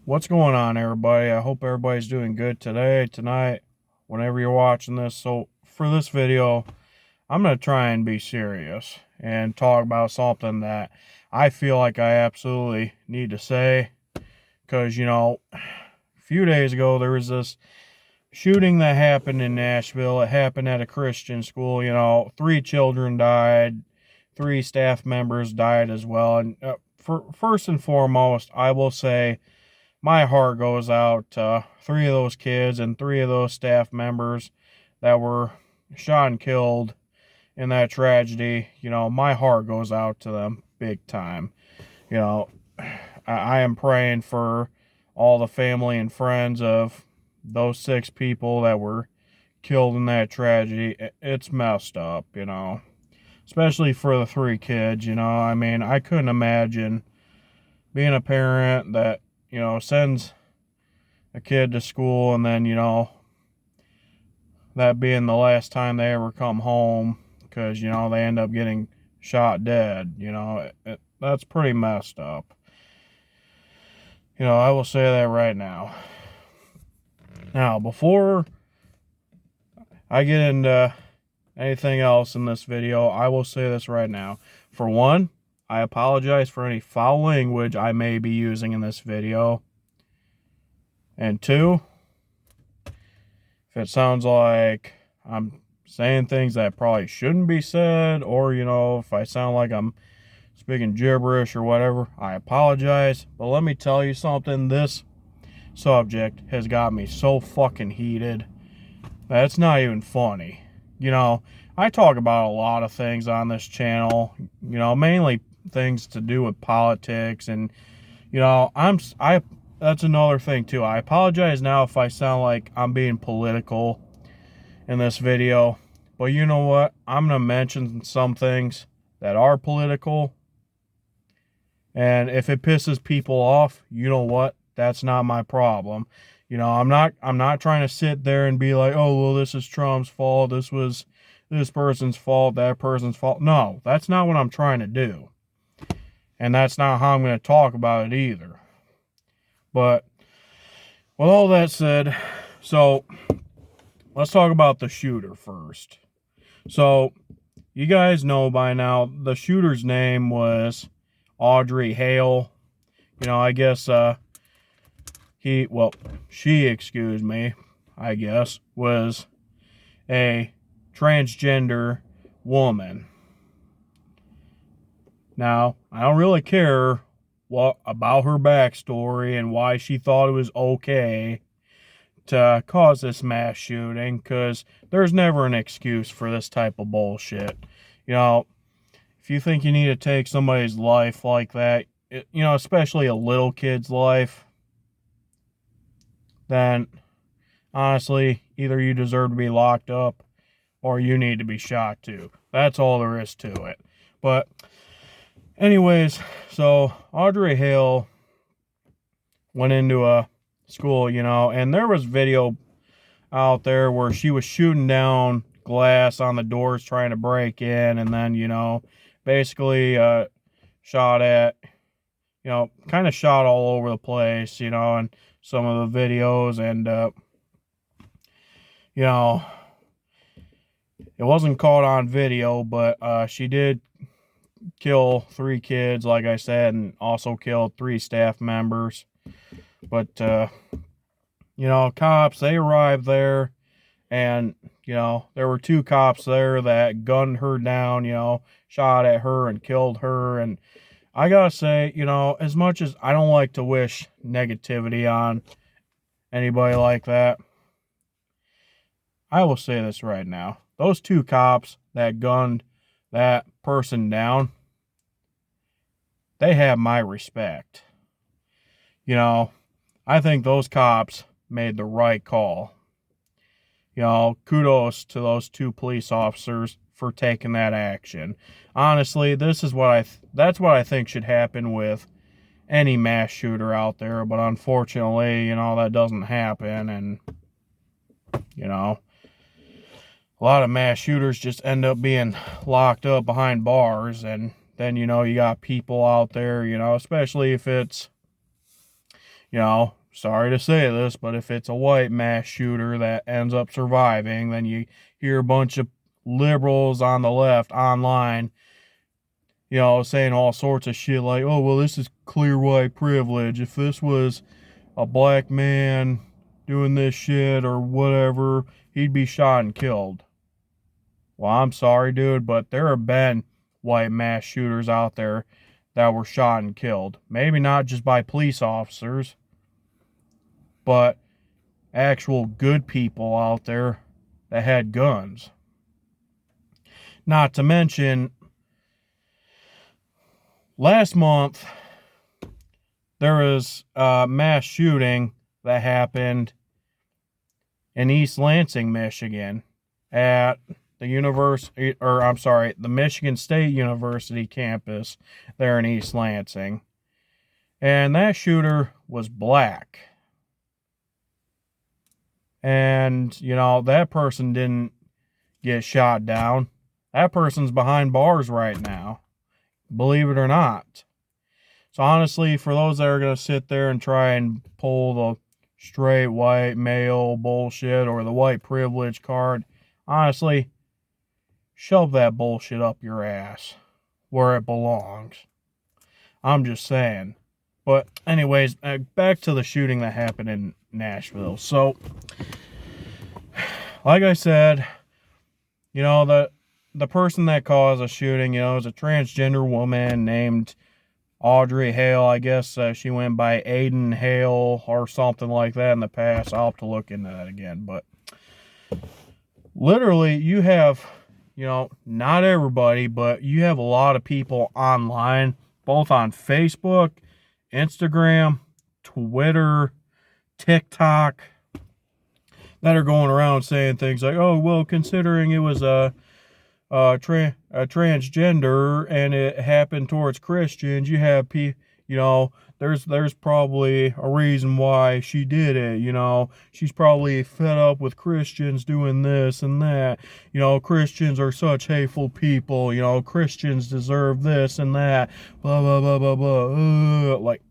What's going on, everybody? I hope everybody's doing good today, tonight, whenever you're watching this. So, for this video, I'm going to try and be serious and talk about something that I feel like I absolutely need to say. Because, a few days ago, there was this shooting that happened in Nashville. It happened at a Christian school. 3 children died, 3 staff members died as well. And first and foremost, I will say, my heart goes out to 3 of those kids and 3 of those staff members that were shot and killed in that tragedy. My heart goes out to them big time. I am praying for all the family and friends of those 6 people that were killed in that tragedy. It's messed up, especially for the 3 kids. I couldn't imagine being a parent that sends a kid to school and then, that being the last time they ever come home because, they end up getting shot dead. That's pretty messed up. I will say that right now. Now, before I get into anything else in this video, I will say this right now. For one, I apologize for any foul language I may be using in this video. And 2, if it sounds like I'm saying things that probably shouldn't be said, or, if I sound like I'm speaking gibberish or whatever, I apologize. But let me tell you something, this subject has got me so fucking heated that it's not even funny. I talk about a lot of things on this channel, mainly things to do with politics, and that's another thing too. I apologize now if I sound like I'm being political in this video, but you know what, I'm gonna mention some things that are political, and if it pisses people off, you know what, that's not my problem. I'm not trying to sit there and be like, oh well, this is Trump's fault, this was this person's fault, that person's fault. No, that's not what I'm trying to do. And that's not how I'm going to talk about it either. But with all that said, so let's talk about the shooter first. So you guys know by now the shooter's name was Audrey Hale. I guess she, excuse me, I guess, was a transgender woman. Now, I don't really care what about her backstory and why she thought it was okay to cause this mass shooting, because there's never an excuse for this type of bullshit. If you think you need to take somebody's life like that, especially a little kid's life, then honestly, either you deserve to be locked up or you need to be shot too. That's all there is to it. But anyways, so Audrey Hale went into a school, and there was video out there where she was shooting down glass on the doors trying to break in, and then, basically shot at, kind of shot all over the place, and some of the videos, and, it wasn't caught on video, but she did kill 3 kids, like I said, and also killed 3 staff members. But, cops, they arrived there, and, there were 2 cops there that gunned her down, shot at her and killed her. And I gotta say, as much as I don't like to wish negativity on anybody like that, I will say this right now. Those 2 cops that gunned that person down, they have my respect. I think those cops made the right call. Kudos to those 2 police officers for taking that action. Honestly, that's what I think should happen with any mass shooter out there, but unfortunately, that doesn't happen, and a lot of mass shooters just end up being locked up behind bars, and then, you got people out there, especially if it's, sorry to say this, but if it's a white mass shooter that ends up surviving, then you hear a bunch of liberals on the left online, saying all sorts of shit like, oh, well, this is clear white privilege. If this was a black man doing this shit or whatever, he'd be shot and killed. Well, I'm sorry, dude, but there have been white mass shooters out there that were shot and killed. Maybe not just by police officers, but actual good people out there that had guns. Not to mention, last month, there was a mass shooting that happened in East Lansing, Michigan, at the Michigan State University campus there in East Lansing. And that shooter was black. And, that person didn't get shot down. That person's behind bars right now, believe it or not. So honestly, for those that are going to sit there and try and pull the straight white male bullshit or the white privilege card, honestly, shove that bullshit up your ass where it belongs. I'm just saying. But anyways, back to the shooting that happened in Nashville. So, like I said, the person that caused the shooting, is a transgender woman named Audrey Hale. I guess she went by Audrey Hale or something like that in the past. I'll have to look into that again. But literally, you have, not everybody, but you have a lot of people online, both on Facebook, Instagram, Twitter, TikTok, that are going around saying things like, oh, well, considering it was a transgender and it happened towards Christians, you have there's probably a reason why she did it. She's probably fed up with Christians doing this and that. Christians are such hateful people. Christians deserve this and that. Blah, blah, blah, blah, blah. Like,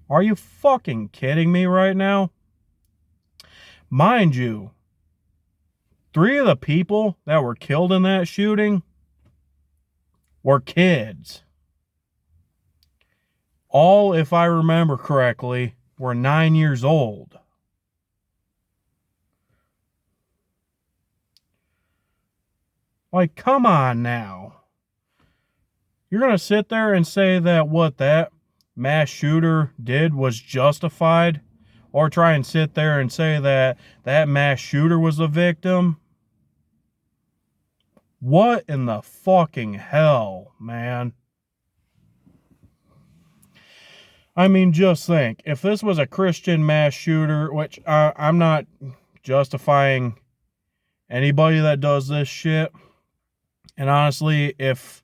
are you fucking kidding me right now? Mind you, 3 of the people that were killed in that shooting were kids. All, if I remember correctly, were 9 years old. Like, come on now. You're going to sit there and say that what that mass shooter did was justified? Or try and sit there and say that that mass shooter was the victim? What in the fucking hell, man? I mean, just think. If this was a Christian mass shooter, which I'm not justifying anybody that does this shit. And honestly, if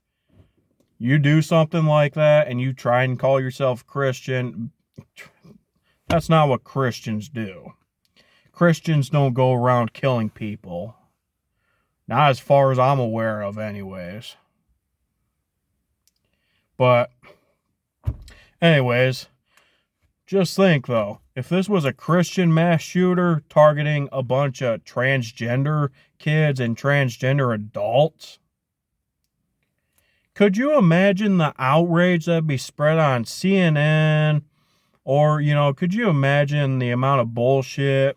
you do something like that and you try and call yourself Christian, that's not what Christians do. Christians don't go around killing people. Not as far as I'm aware of, anyways. But, anyways, just think, though. If this was a Christian mass shooter targeting a bunch of transgender kids and transgender adults, could you imagine the outrage that'd be spread on CNN? Or, could you imagine the amount of bullshit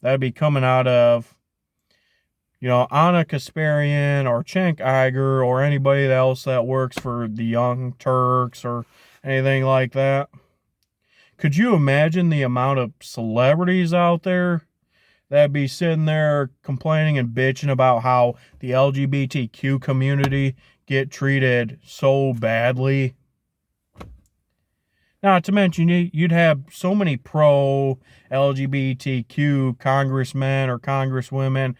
that'd be coming out of, Anna Kasparian or Cenk Uygur or anybody else that works for the Young Turks or anything like that? Could you imagine the amount of celebrities out there that'd be sitting there complaining and bitching about how the LGBTQ community get treated so badly? Not to mention, you'd have so many pro-LGBTQ congressmen or congresswomen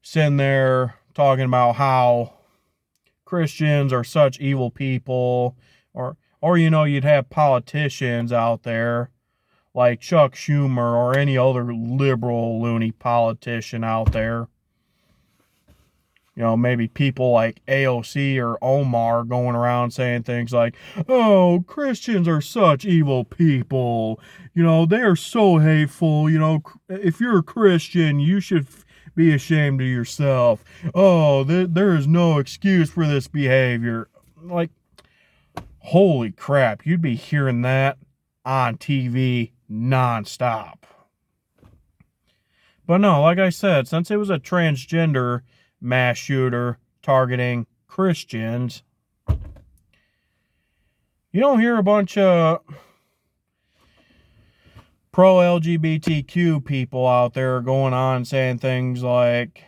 sitting there talking about how Christians are such evil people. Or you'd have politicians out there like Chuck Schumer or any other liberal loony politician out there you know, maybe people like AOC or Omar going around saying things like, oh, Christians are such evil people. You know, they are so hateful. You know, if you're a Christian, you should be ashamed of yourself. Oh, there is no excuse for this behavior. Like, holy crap, you'd be hearing that on TV nonstop. But no, like I said, since it was a transgender mass shooter targeting Christians, you don't hear a bunch of pro-LGBTQ people out there going on saying things like,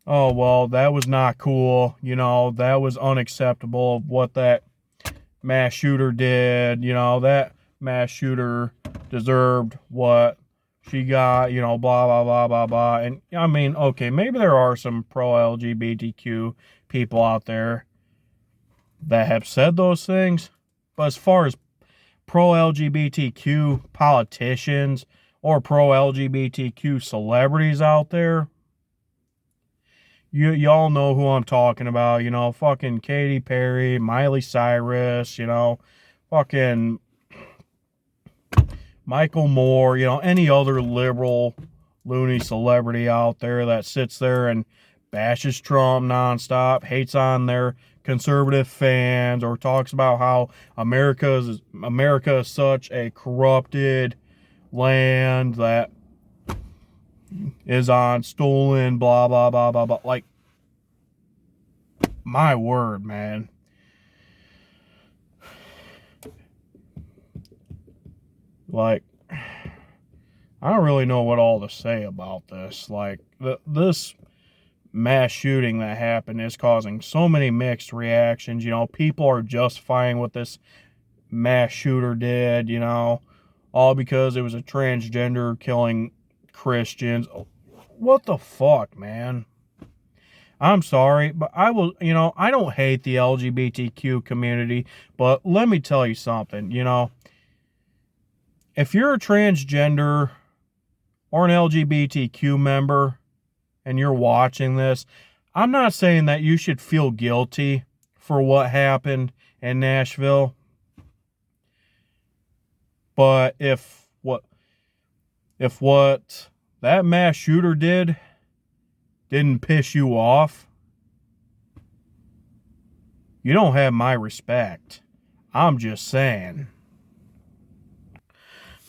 oh, well, that was not cool. You know, that was unacceptable of what that mass shooter did. You know, that mass shooter deserved what she got, you know, blah, blah, blah, blah, blah. And I mean, okay, maybe there are some pro-LGBTQ people out there that have said those things. But as far as pro-LGBTQ politicians or pro-LGBTQ celebrities out there, y'all know who I'm talking about. You know, fucking Katy Perry, Miley Cyrus, you know, fucking Michael Moore, you know, any other liberal loony celebrity out there that sits there and bashes Trump nonstop, hates on their conservative fans, or talks about how America is such a corrupted land that is on stolen blah blah blah blah blah. Like, my word, man. Like, I don't really know what all to say about this. Like, this mass shooting that happened is causing so many mixed reactions. You know, people are justifying what this mass shooter did, you know, all because it was a transgender killing Christians. What the fuck, man? I'm sorry, but I don't hate the LGBTQ community, but let me tell you something, you know, if you're a transgender or an LGBTQ member and you're watching this, I'm not saying that you should feel guilty for what happened in Nashville. But if what that mass shooter didn't piss you off, you don't have my respect. I'm just saying.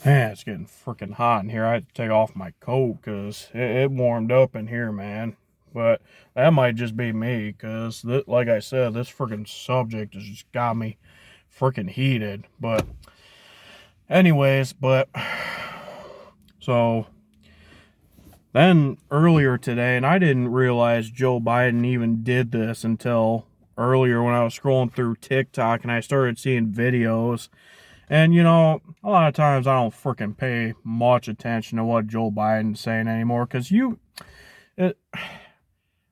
Man, it's getting freaking hot in here. I had to take off my coat because it warmed up in here, man. But that might just be me because, like I said, this freaking subject has just got me freaking heated. But anyways, so then earlier today, and I didn't realize Joe Biden even did this until earlier when I was scrolling through TikTok and I started seeing videos. And, you know, a lot of times I don't freaking pay much attention to what Joe Biden's saying anymore. Because I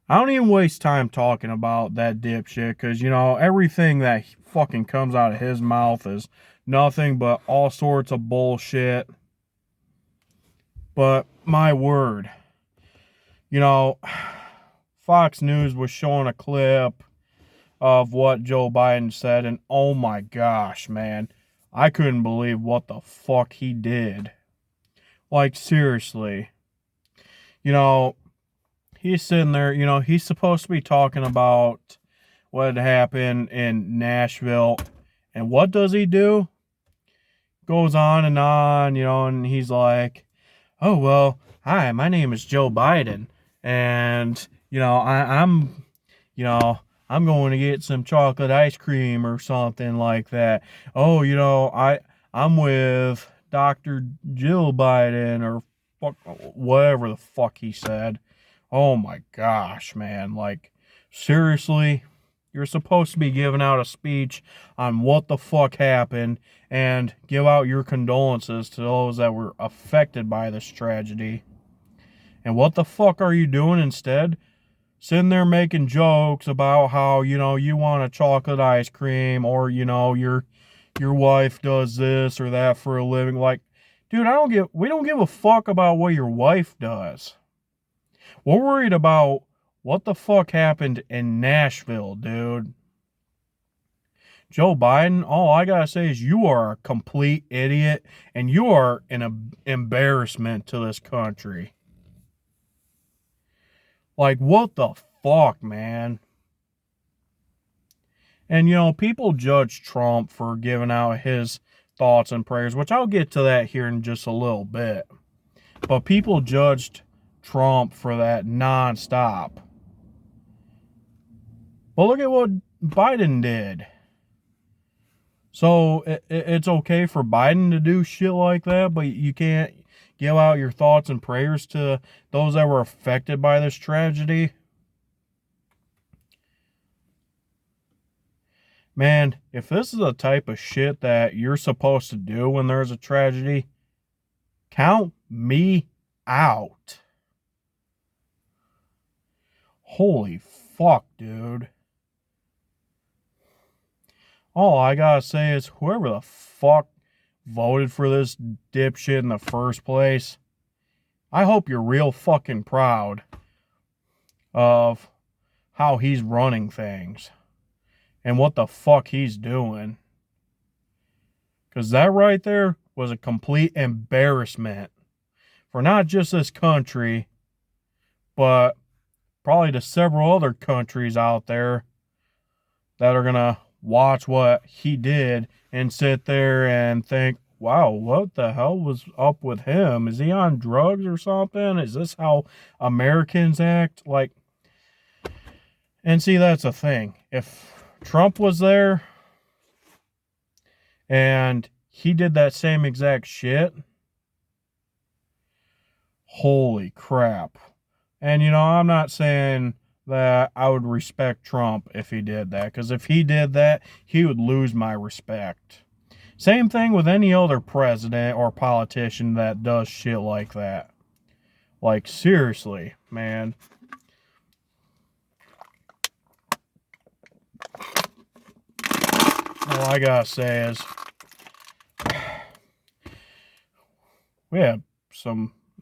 don't even waste time talking about that dipshit. Because, you know, everything that fucking comes out of his mouth is nothing but all sorts of bullshit. But, my word. You know, Fox News was showing a clip of what Joe Biden said. And, oh my gosh, man. I couldn't believe what the fuck he did. Like, seriously. You know, he's sitting there, you know, he's supposed to be talking about what happened in Nashville. And what does he do? Goes on, you know, and he's like, oh, well, hi, my name is Joe Biden. And, you know, I'm going to get some chocolate ice cream or something like that. Oh, you know, I'm with Dr. Jill Biden or whatever the fuck he said. Oh my gosh, man. Like, seriously? You're supposed to be giving out a speech on what the fuck happened and give out your condolences to those that were affected by this tragedy. And what the fuck are you doing instead? Sitting there making jokes about how, you know, you want a chocolate ice cream, or, you know, your wife does this or that for a living. Like, dude, we don't give a fuck about what your wife does. We're worried about What the fuck happened in Nashville, dude? Joe Biden, all I gotta say is you are a complete idiot and you are an embarrassment to this country. Like, what the fuck, man? And, people judge Trump for giving out his thoughts and prayers, which I'll get to that here in just a little bit. But people judged Trump for that nonstop. But look at what Biden did. So it's okay for Biden to do shit like that, but you can't give out your thoughts and prayers to those that were affected by this tragedy. Man, if this is the type of shit that you're supposed to do when there's a tragedy, count me out. Holy fuck, dude. All I gotta say is whoever the fuck voted for this dipshit in the first place, I hope you're real fucking proud of how he's running things and what the fuck he's doing. Because that right there was a complete embarrassment for not just this country, but probably to several other countries out there that are going to watch what he did and sit there and think, wow, what the hell was up with him? Is he on drugs or something? Is this how Americans act? Like, and see, that's the thing. If Trump was there and he did that same exact shit, holy crap. And, I'm not saying that I would respect Trump if he did that, because if he did that, he would lose my respect. Same thing with any other president or politician that does shit like that. Like, seriously, man. All I gotta say is,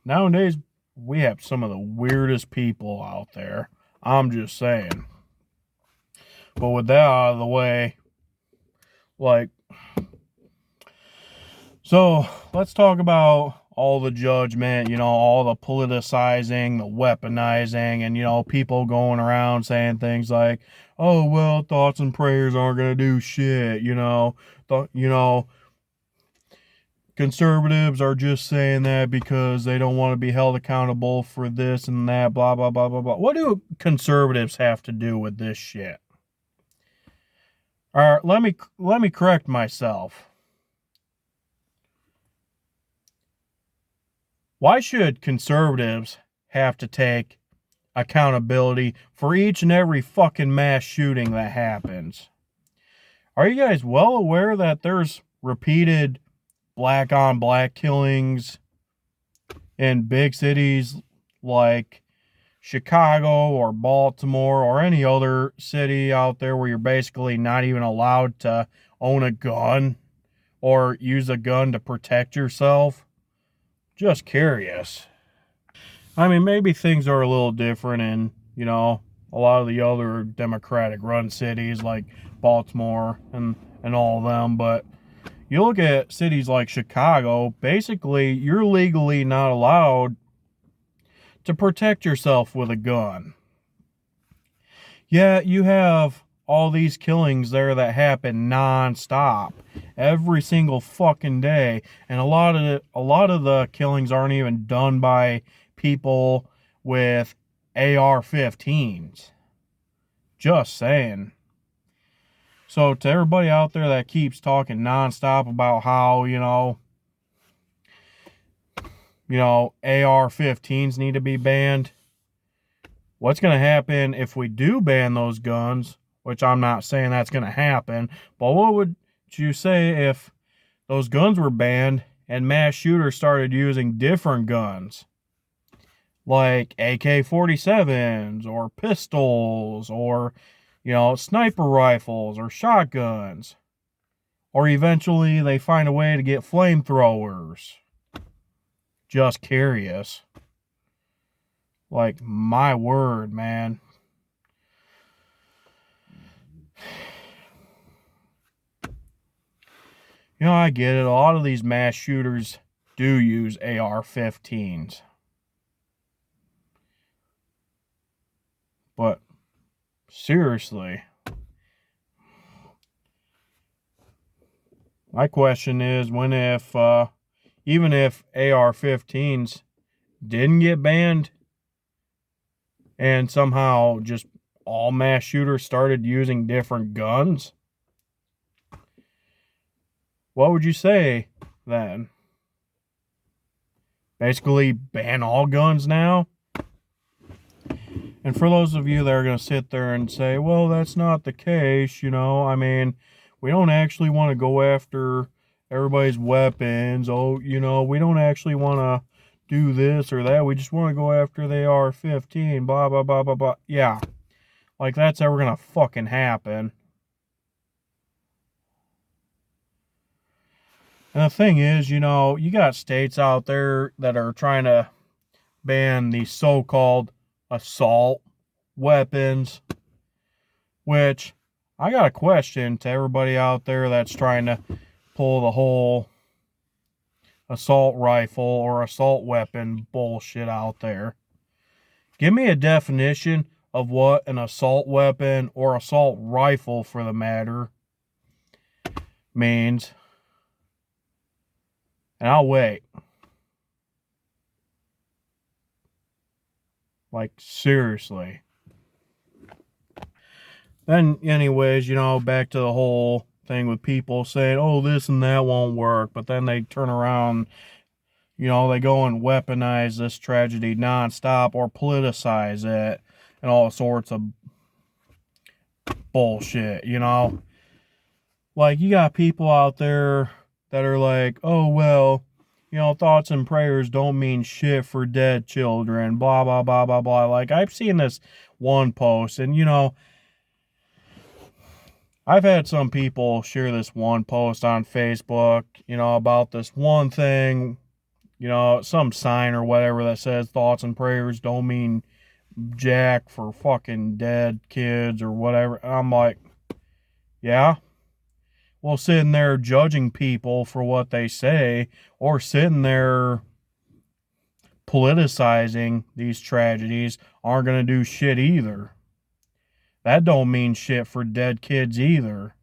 nowadays, we have some of the weirdest people out there. I'm just saying. But with that out of the way, so let's talk about all the judgment, all the politicizing, the weaponizing, and, people going around saying things like, oh, well, thoughts and prayers aren't going to do shit, conservatives are just saying that because they don't want to be held accountable for this and that, blah, blah, blah, blah, blah. What do conservatives have to do with this shit? All right, let me correct myself. Why should conservatives have to take accountability for each and every fucking mass shooting that happens? Are you guys well aware that there's repeated black on black killings in big cities like Chicago or Baltimore or any other city out there where you're basically not even allowed to own a gun or use a gun to protect yourself? Just curious. I mean, maybe things are a little different in, a lot of the other Democratic run cities like Baltimore and all of them, but you look at cities like Chicago, basically you're legally not allowed to protect yourself with a gun. Yeah, you have all these killings there that happen non-stop every single fucking day, and a lot of the killings aren't even done by people with AR-15s. Just saying. So to everybody out there that keeps talking nonstop about how, AR-15s need to be banned, what's going to happen if we do ban those guns, which I'm not saying that's going to happen, but what would you say if those guns were banned and mass shooters started using different guns? Like AK-47s or pistols or, sniper rifles or shotguns. Or eventually they find a way to get flamethrowers. Just curious. Like, my word, man. You know, I get it. A lot of these mass shooters do use AR-15s. But seriously, my question is, even if AR-15s didn't get banned and somehow just all mass shooters started using different guns, what would you say then? Basically ban all guns now? And for those of you that are going to sit there and say, well, that's not the case, you know, I mean, we don't actually want to go after everybody's weapons. Oh, you know, we don't actually want to do this or that. We just want to go after the AR-15, blah, blah, blah, blah, blah. Yeah, like that's ever going to fucking happen. And the thing is, you know, you got states out there that are trying to ban the so-called assault weapons, which I got a question to everybody out there that's trying to pull the whole assault rifle or assault weapon bullshit out there. Give me a definition of what an assault weapon or assault rifle, for the matter, means. And I'll wait. Like, seriously. Then, anyways, you know, back to the whole thing with people saying, oh, this and that won't work. But then they turn around, you know, they go and weaponize this tragedy nonstop or politicize it and all sorts of bullshit, you know. Like, you got people out there that are like, oh, well, you know, thoughts and prayers don't mean shit for dead children, blah, blah, blah, blah, blah. Like, I've seen this one post, and, you know, I've had some people share this one post on Facebook, you know, about this one thing, you know, some sign or whatever that says thoughts and prayers don't mean jack for fucking dead kids or whatever. And I'm like, yeah. Well, sitting there judging people for what they say or sitting there politicizing these tragedies aren't going to do shit either. That don't mean shit for dead kids either.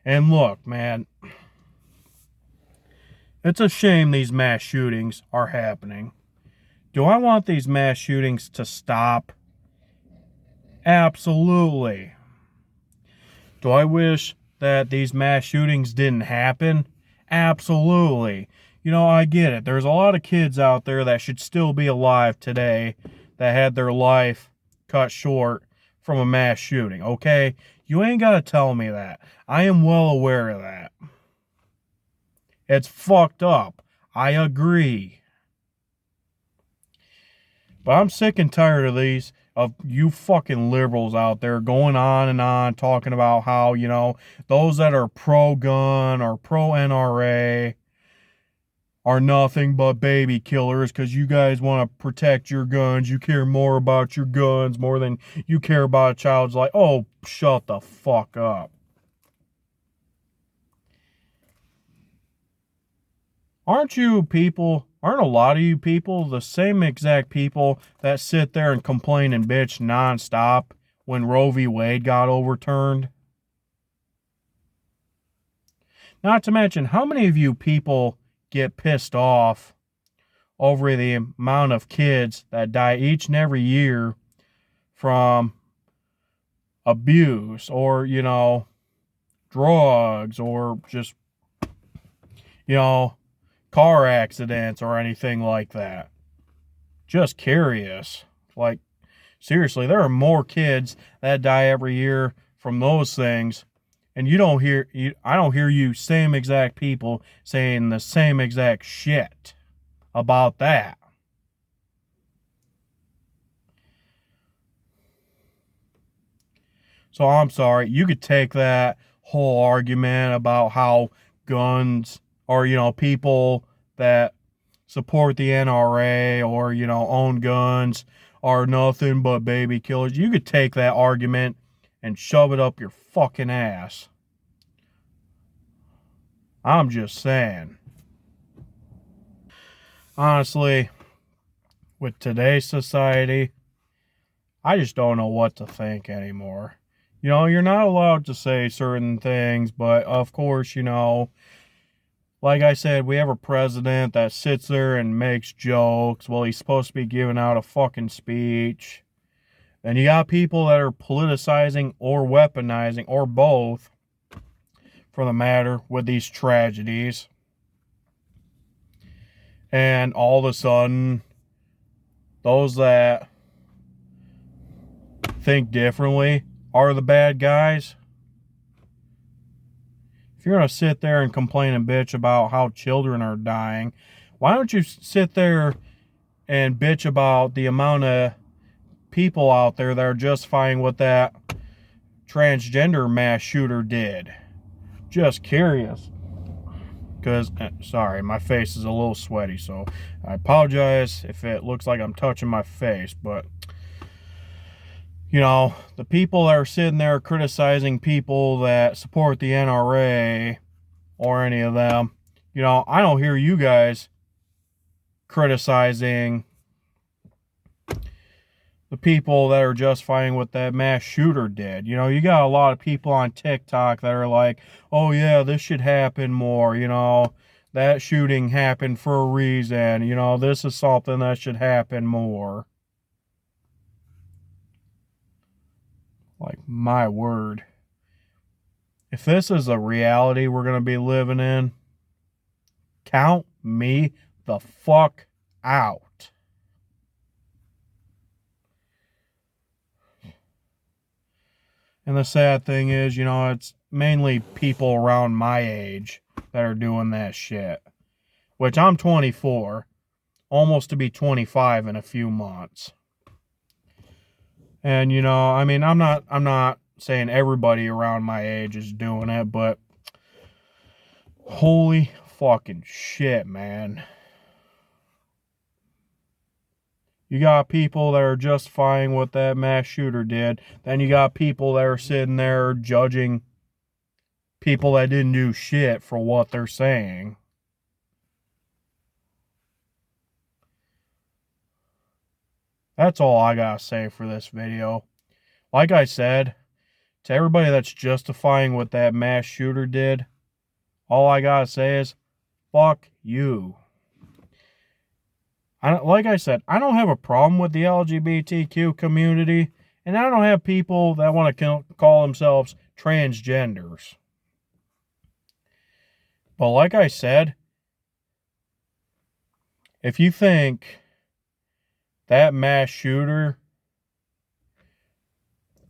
And look, man, it's a shame these mass shootings are happening. Do I want these mass shootings to stop? Absolutely. Do I wish that these mass shootings didn't happen? Absolutely. You know, I get it. There's a lot of kids out there that should still be alive today that had their life cut short from a mass shooting, okay? You ain't got to tell me that. I am well aware of that. It's fucked up. I agree. But I'm sick and tired of you fucking liberals out there going on and on talking about how, you know, those that are pro-gun or pro-NRA are nothing but baby killers because you guys want to protect your guns. You care more about your guns more than you care about a child's life. Oh, shut the fuck up. Aren't a lot of you people the same exact people that sit there and complain and bitch nonstop when Roe v. Wade got overturned? Not to mention, how many of you people get pissed off over the amount of kids that die each and every year from abuse or, you know, drugs or just, you know, car accidents or anything like that? Just curious. Like, seriously, there are more kids that die every year from those things, and I don't hear you same exact people saying the same exact shit about that. So I'm sorry, you could take that whole argument about how guns or, you know, people that support the NRA or, you know, own guns are nothing but baby killers. You could take that argument and shove it up your fucking ass. I'm just saying. Honestly, with today's society, I just don't know what to think anymore. You know, you're not allowed to say certain things, but of course, you know, like I said, we have a president that sits there and makes jokes. Well, he's supposed to be giving out a fucking speech. And you got people that are politicizing or weaponizing, or both, for the matter, with these tragedies. And all of a sudden, those that think differently are the bad guys. If you're going to sit there and complain and bitch about how children are dying, why don't you sit there and bitch about the amount of people out there that are justifying what that transgender mass shooter did? Just curious. Because, sorry, my face is a little sweaty, so I apologize if it looks like I'm touching my face, but you know, the people that are sitting there criticizing people that support the NRA or any of them, you know, I don't hear you guys criticizing the people that are justifying what that mass shooter did. You know, you got a lot of people on TikTok that are like, oh yeah, this should happen more, you know, that shooting happened for a reason, you know, this is something that should happen more. Like, my word. If this is a reality we're going to be living in, count me the fuck out. And the sad thing is, you know, it's mainly people around my age that are doing that shit. Which I'm 24, almost to be 25 in a few months. And, you know, I mean, I'm not saying everybody around my age is doing it, but holy fucking shit, man. You got people that are justifying what that mass shooter did. Then you got people that are sitting there judging people that didn't do shit for what they're saying. That's all I gotta say for this video. Like I said, to everybody that's justifying what that mass shooter did, all I gotta say is, fuck you. Like I said, I don't have a problem with the LGBTQ community, and I don't have people that want to call themselves transgenders. But like I said, if you think that mass shooter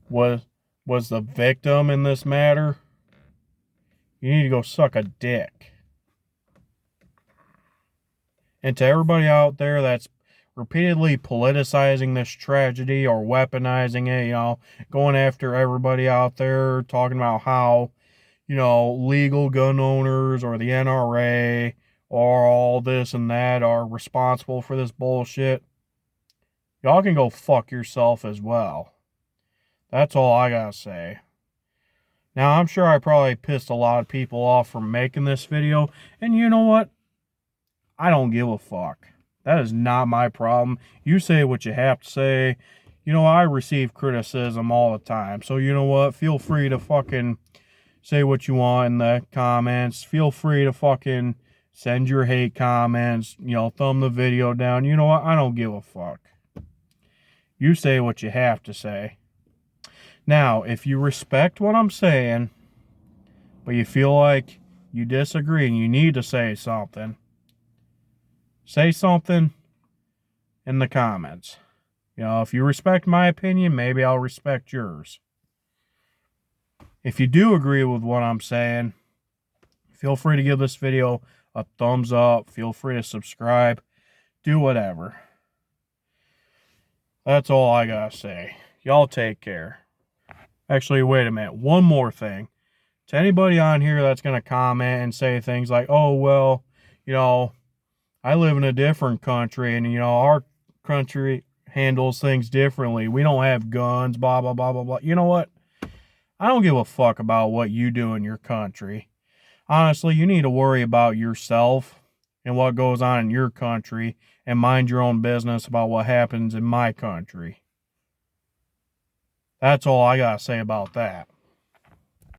was the victim in this matter, you need to go suck a dick. And to everybody out there that's repeatedly politicizing this tragedy or weaponizing it, you know, going after everybody out there, talking about how, you know, legal gun owners or the NRA or all this and that are responsible for this bullshit, y'all can go fuck yourself as well. That's all I gotta say. Now, I'm sure I probably pissed a lot of people off for making this video, and you know what? I don't give a fuck. That is not my problem. You say what you have to say. You know, I receive criticism all the time. So, you know what? Feel free to fucking say what you want in the comments. Feel free to fucking send your hate comments. You know, thumb the video down. You know what? I don't give a fuck. You say what you have to say. Now, if you respect what I'm saying, but you feel like you disagree and you need to say something in the comments. You know, if you respect my opinion, maybe I'll respect yours. If you do agree with what I'm saying, feel free to give this video a thumbs up. Feel free to subscribe. Do whatever. That's all I gotta say. Y'all take care. Actually, wait a minute. One more thing. To anybody on here that's going to comment and say things like, oh, well, you know, I live in a different country and, you know, our country handles things differently. We don't have guns, blah, blah, blah, blah, blah. You know what? I don't give a fuck about what you do in your country. Honestly, you need to worry about yourself and what goes on in your country and mind your own business about what happens in my country. That's all I gotta say about that.